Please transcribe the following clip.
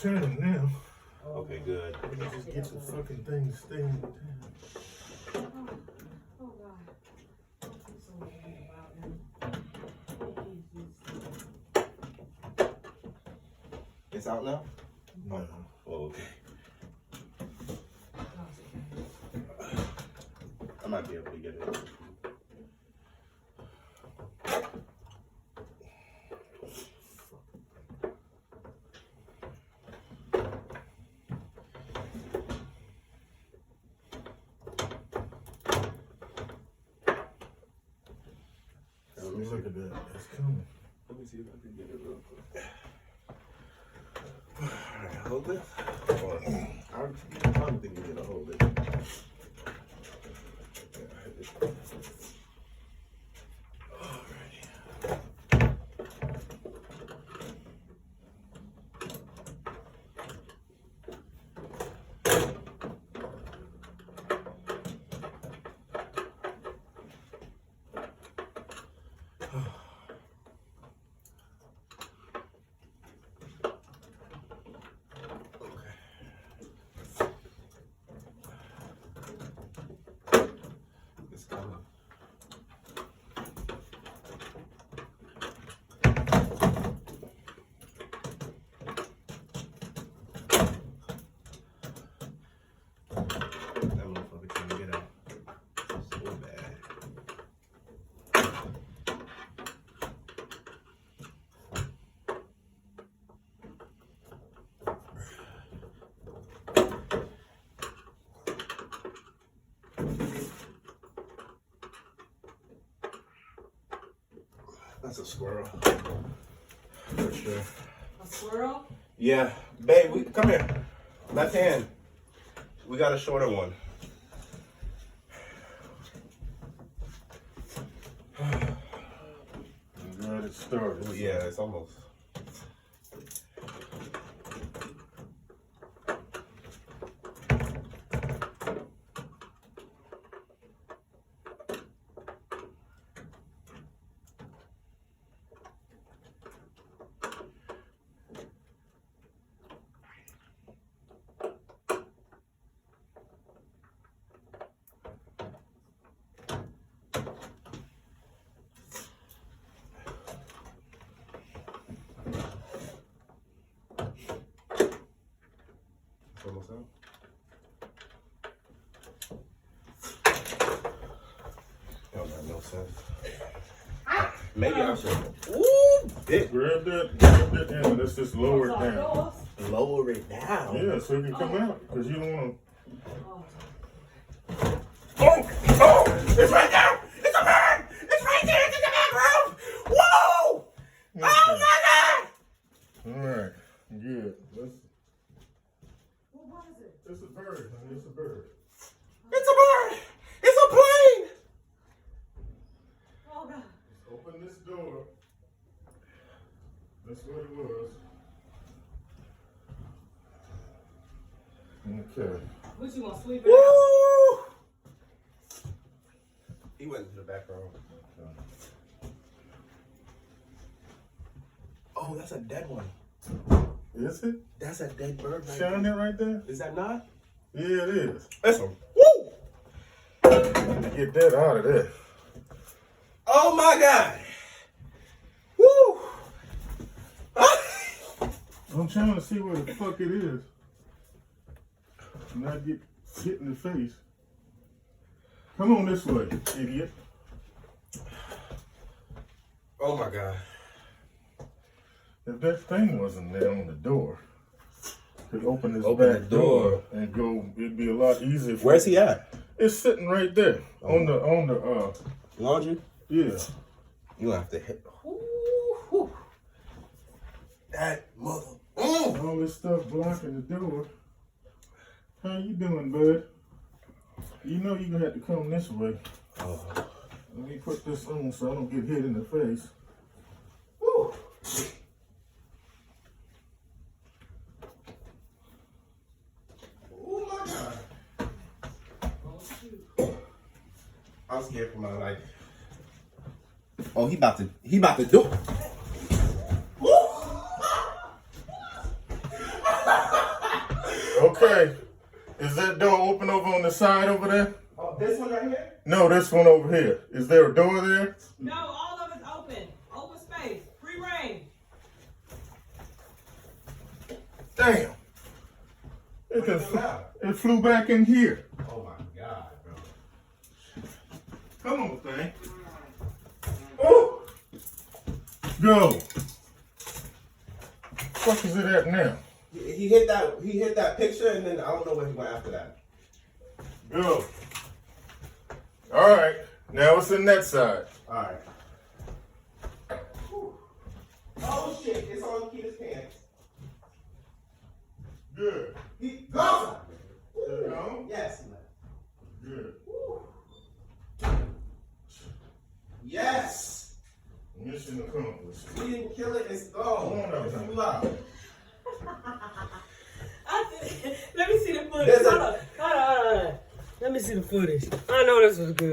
turning now. Okay, good. Let me just get the fucking thing to stay in. Oh God. I'm so worried about him. It's out now? No. Oh, okay. I might be able to get it. Let me look at that. It's coming. Let me see if I can get it real quick. Alright, hold it. I don't think you're gonna hold it. It's coming. That motherfucker trying to get out so bad. That's a squirrel. For sure. A squirrel? Yeah. Babe, come here. Left hand. We got a shorter one. I'm glad it started. Yeah, it's almost. Almost out. That don't make no sense. Maybe I should. Ooh, big. Grab that down. Let's just lower it down. Lower it down. Yeah, so it can come out. Because you don't want Oh! It's right there! It's a bird! It's right there! It's in the background! Whoa! to. Oh my God! Alright, good. What is it? It's a bird, honey. It's a bird. It's a bird! It's a plane! Oh God. Open this door. That's what it was. Okay. What you want, sweep it out? Woo! He went into the background. Oh, that's a dead one. Is it? That's a dead bird right Shine there. it right there? Is that not? Yeah, it is. That's a woo! Get that out of there. Oh my God! Woo! I'm trying to see where the fuck it is. Not get hit in the face. Come on this way, idiot. Oh my God! If that thing wasn't there on the door, could open this Open back the door. and go. It'd be a lot easier. Where's he at? It's sitting right there on the Laundry? yeah. You have to hit. Woo. That mother. Mm. All this stuff blocking the door. How you doing, bud? You know you're gonna have to come this way. Oh. Let me put this on so I don't get hit in the face. Woo. Oh my God. I'm scared for my life. Oh, he about to do it. Okay. Is that door open over on the side over there? Oh, this one right here? No, this one over here. Is there a door there? No, all of it's open. Open space. Free reign. Damn. What is it now? It flew back in here. Oh my God, bro. Come on, thing. Oh! Go. What is it at now? He hit that picture, and then I don't know where he went after that. Go. All right. Now it's in that side. All right. Oh shit! It's on Keita's pants. Good. He goes. No? Yes. Good. Yes. Mission accomplished. We didn't kill it. It's gone. Come on now. It's too loud. Let me see the footage. There's a- Hold on. Let me see the footage. I know this was good.